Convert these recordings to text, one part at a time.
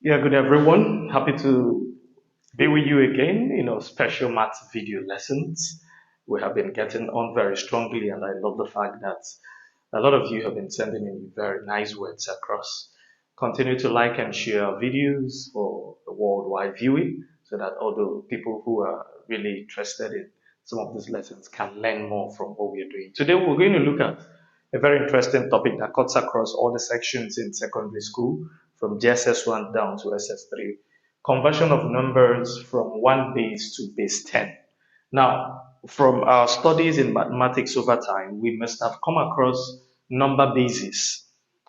Yeah, good everyone. Happy to be with you again in our special maths video lessons. We have been getting on very strongly, and I love the fact that a lot of you have been sending in very nice words across. Continue to like and share our videos for the worldwide viewing so that other people who are really interested in some of these lessons can learn more from what we are doing. Today, we're going to look at a very interesting topic that cuts across all the sections in secondary school from JSS1 down to SS3. Conversion of numbers from one base to base 10. Now, from our studies in mathematics over time, we must have come across number bases.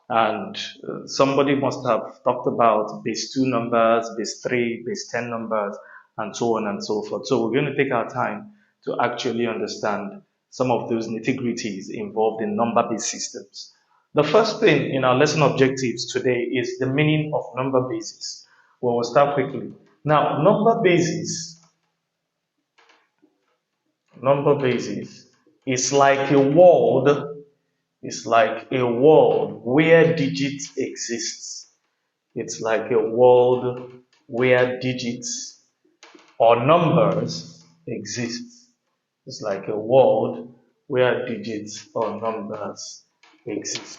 And somebody must have talked about base 2 numbers, base 3, base 10 numbers, and so on and so forth. So we're going to take our time to actually understand some of those nitty-gritties involved in number-based systems. The first thing in our lesson objectives today is the meaning of number bases. Well, we'll start quickly. Now, number bases is like a world, where digits exist. It's like a world where digits or numbers exist. It's like a world where digits or numbers exist.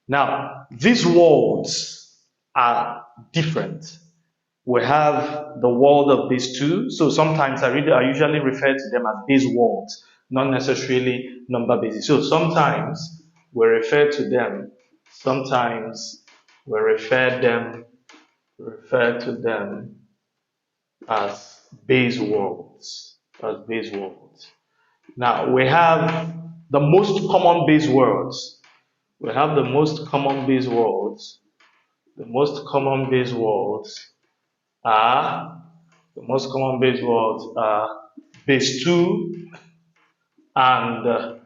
Now, these worlds are different. We have the world of base 2. So sometimes I usually refer to them as base worlds, not necessarily number bases. So sometimes we refer to them, sometimes we refer to them as base worlds, Now we have the most common base worlds. We have the most common base worlds. The most common base worlds are base 2 and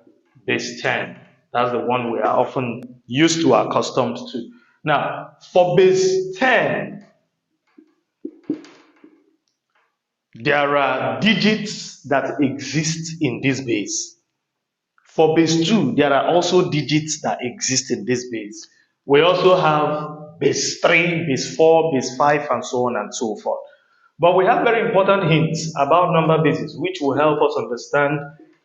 base 10. That's the one we are often used to, accustomed to. Now, for base 10, there are digits that exist in this base. For base 2, there are also digits that exist in this base. We also have base 3, base 4, base 5, and so on and so forth. But we have very important hints about number bases, which will help us understand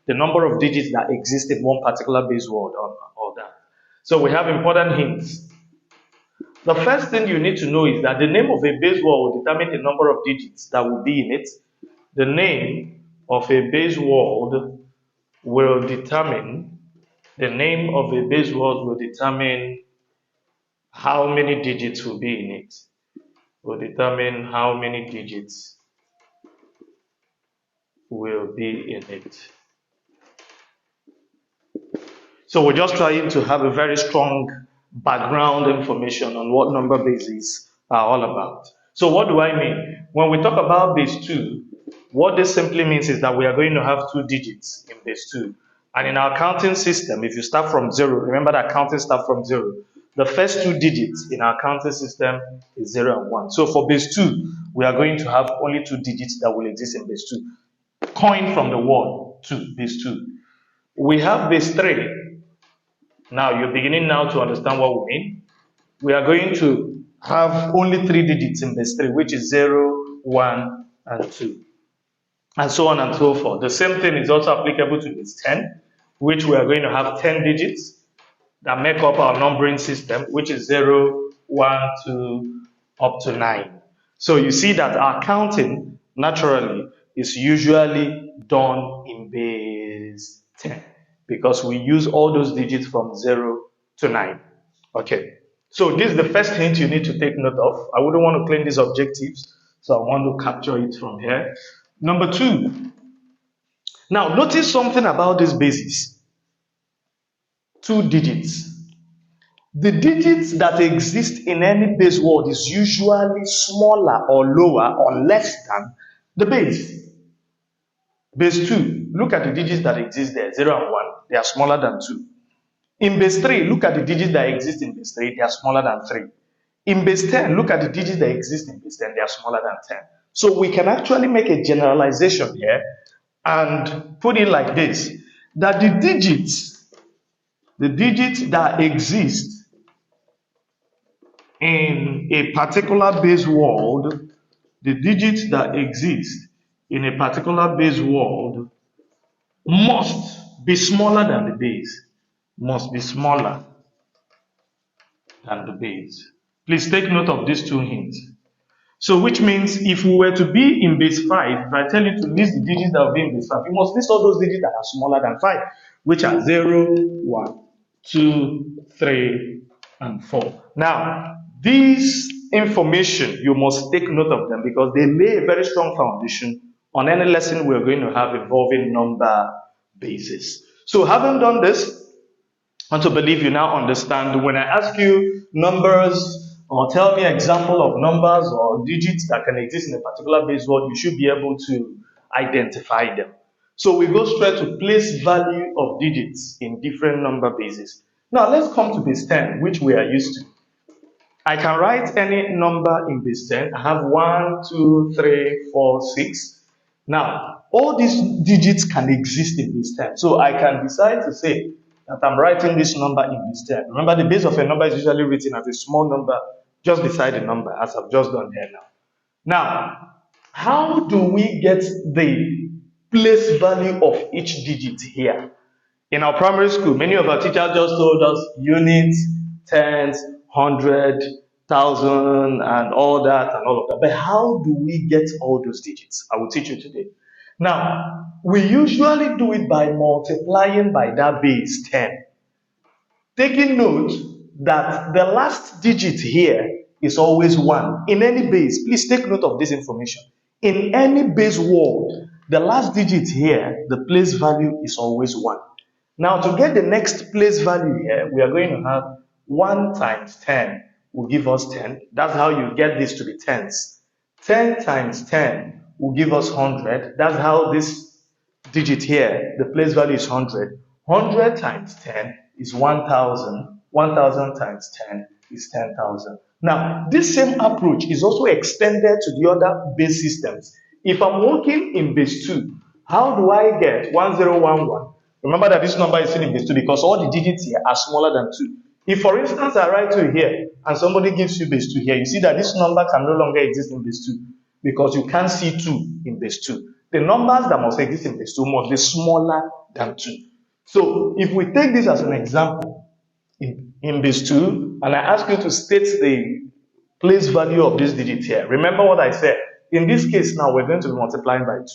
the number of digits that exist in one particular base world or that. So we have important hints. The first thing you need to know is that the name of a base world will determine the number of digits that will be in it. The name of a base world will determine how many digits will be in it. Will determine how many digits will be in it. So we're just trying to have a very strong background information on what number bases are all about. So what do I mean? When we talk about base 2, what this simply means is that we are going to have 2 digits in base 2. And in our counting system, if you start from 0, remember that counting starts from 0. The first 2 digits in our counting system is 0 and 1. So for base 2, we are going to have only 2 digits that will exist in base 2. Coined from the word 2, base 2. We have base 3. Now, you're beginning now to understand what we mean. We are going to have only 3 digits in base 3, which is 0, 1, and 2. And so on and so forth. The same thing is also applicable to base 10, which we are going to have 10 digits that make up our numbering system, which is 0, 1, 2, up to 9. So you see that our counting, naturally, is usually done in base 10 because we use all those digits from 0 to 9. Okay, so this is the first hint you need to take note of. I wouldn't want to claim these objectives, so I want to capture it from here. Number 2. Now, notice something about this basis. 2 digits. The digits that exist in any base world is usually smaller or lower or less than the base. Base 2, look at the digits that exist there, 0 and 1, they are smaller than 2. In base 3, look at the digits that exist in base 3, they are smaller than 3. In base 10, look at the digits that exist in base 10, they are smaller than 10. So we can actually make a generalization here and put it like this, that the digits that exist in a particular base world, the digits that exist in a particular base world must be smaller than the base. Must be smaller than the base. Please take note of these two hints. So which means if we were to be in base 5, if I tell you to list the digits that will be in base 5, you must list all those digits that are smaller than 5, which are 0, 1, 2, 3, and 4. Now, these information, you must take note of them because they lay a very strong foundation on any lesson we're going to have involving number bases. So having done this, I want to believe you now understand when I ask you numbers or tell me example of numbers or digits that can exist in a particular base world, you should be able to identify them. So we go straight to place value of digits in different number bases. Now let's come to base 10, which we are used to. I can write any number in base 10. I have 1, 2, 3, 4, 6. Now, all these digits can exist in base 10. So I can decide to say that I'm writing this number in base 10. Remember, the base of a number is usually written as a small number just beside the number, as I've just done here now. Now, how do we get the place value of each digit here? In our primary school, many of our teachers just told us units, tens, 100, 1,000, and all that and all of that. But how do we get all those digits? I will teach you today. Now, we usually do it by multiplying by that base 10. Taking note that the last digit here is always 1. In any base, please take note of this information. In any base world, the last digit here, the place value is always 1. Now, to get the next place value here, we are going to have 1 times 10 will give us 10. That's how you get this to be tens. 10 times 10 will give us 100. That's how this digit here, the place value is 100. 100 times 10 is 1,000. 1,000 times 10 is 10,000. Now, this same approach is also extended to the other base systems. If I'm working in base 2, how do I get 1011? Remember that this number is still in base 2 because all the digits here are smaller than 2. If, for instance, I write 2 here and somebody gives you base 2 here, you see that this number can no longer exist in base 2 because you can't see 2 in base 2. The numbers that must exist in base 2 must be smaller than 2. So, if we take this as an example in base 2, and I ask you to state the place value of this digit here, remember what I said. In this case now, we're going to be multiplying by 2.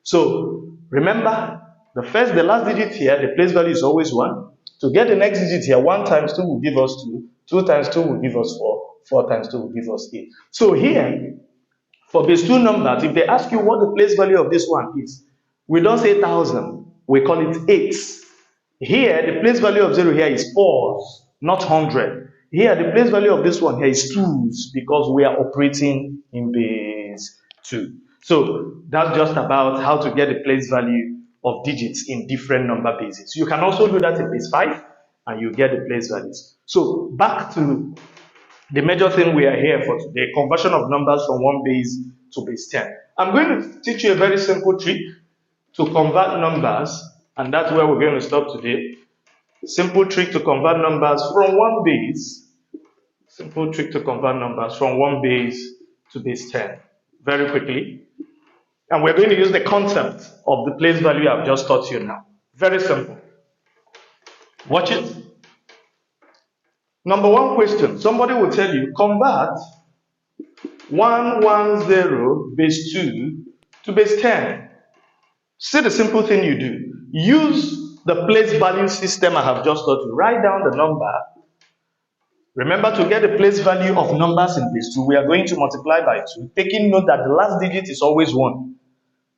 So, remember, the last digit here, the place value is always 1. To get the next digit here, 1 times 2 will give us 2. 2 times 2 will give us 4. 4 times 2 will give us 8. So here, for base 2 numbers, if they ask you what the place value of this one is, we don't say 1,000. We call it 8s. Here, the place value of 0 here is 4s, not 100. Here, the place value of this one here is 2s because we are operating in base 2. So that's just about how to get the place value of digits in different number bases. You can also do that in base 5 and you get the place values. So back to the major thing we are here for today, conversion of numbers from one base to base 10. I'm going to teach you a very simple trick to convert numbers, and that's where we're going to stop today. Simple trick to convert numbers from one base. Simple trick to convert numbers from one base to base 10. Very quickly. And we're going to use the concept of the place value I've just taught you now. Very simple. Watch it. Number 1 question. Somebody will tell you, convert 110 base 2 to base 10. See the simple thing you do. Use the place value system I have just taught you. Write down the number. Remember, to get the place value of numbers in base 2, we are going to multiply by 2, taking note that the last digit is always 1.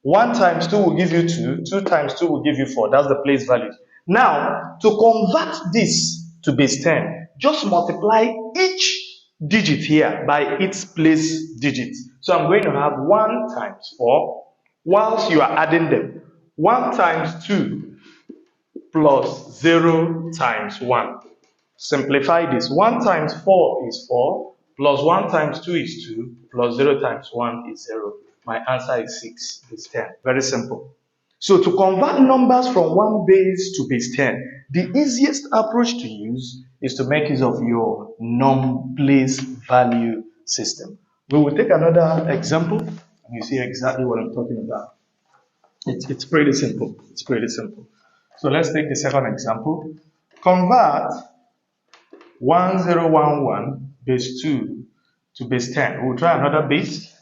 1 times 2 will give you 2. 2 times 2 will give you 4. That's the place value. Now, to convert this to base 10, just multiply each digit here by its place digit. So I'm going to have 1 times 4, whilst you are adding them. 1 times 2 plus 0 times 1. Simplify this. 1 times 4 is 4, plus 1 times 2 is 2, plus 0 times 1 is 0. My answer is 6, base 10. Very simple. So to convert numbers from one base to base 10, The easiest approach to use is to make use of your num-place value system. We will take another example and you see exactly what I'm talking about. It's pretty simple. It's pretty simple. So let's take the second example. Convert 1011 base 2 to base 10. We'll try another base.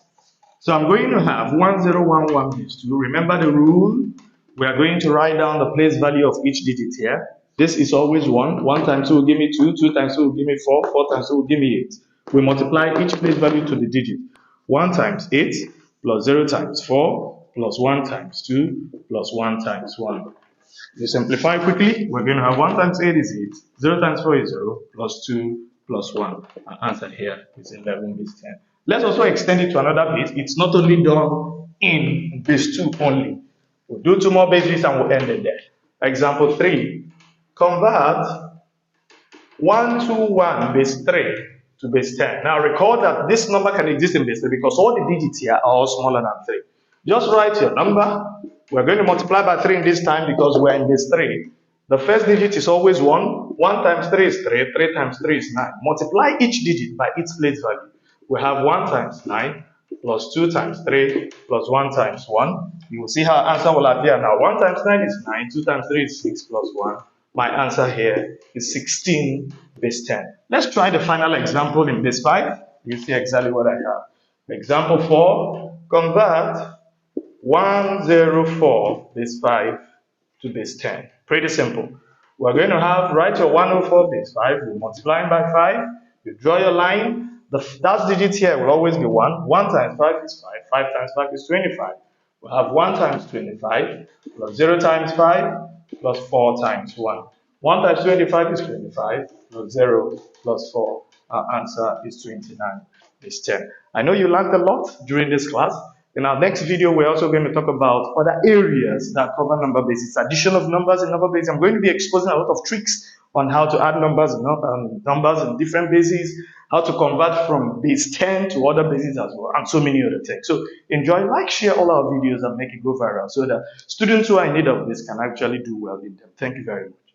So I'm going to have 1011 base 2. Remember the rule? We are going to write down the place value of each digit here. This is always 1. 1 times 2 will give me 2. 2 times 2 will give me 4. 4 times 2 will give me 8. We multiply each place value to the digit. 1 times 8 plus 0 times 4 plus 1 times 2 plus 1 times 1. You simplify quickly, we're going to have 1 times 8 is 8, 0 times 4 is 0, plus 2 plus 1. Our answer here is 11 base 10. Let's also extend it to another base. It's not only done in base 2 only. We'll do 2 more bases and we'll end it there. Example 3. Convert 121 base 3 to base 10. Now recall that this number can exist in base 3 because all the digits here are all smaller than 3. Just write your number. We're going to multiply by 3 in this time because we're in base 3. The first digit is always 1. 1 times 3 is 3. 3 times 3 is 9. Multiply each digit by its place value. We have 1 times 9 plus 2 times 3 plus 1 times 1. You will see how our answer will appear now. 1 times 9 is 9. 2 times 3 is 6 plus 1. My answer here is 16 base 10. Let's try the final example in base 5. You see exactly what I have. Example 4. Convert 104 base 5 to base 10. Pretty simple. We're going to have, write your 104 base 5, we're multiplying by 5, you draw your line, the last digit here will always be 1. 1 times 5 is 5, 5 times 5 is 25. We'll have 1 times 25, plus 0 times 5, plus 4 times 1. 1 times 25 is 25, plus 0, plus 4. Our answer is 29 base 10. I know you learned a lot during this class. In our next video, we're also going to talk about other areas that cover number bases, addition of numbers in number bases. I'm going to be exposing a lot of tricks on how to add numbers in different bases, how to convert from base 10 to other bases as well, and so many other things. So enjoy, like, share all our videos and make it go viral so that students who are in need of this can actually do well in them. Thank you very much.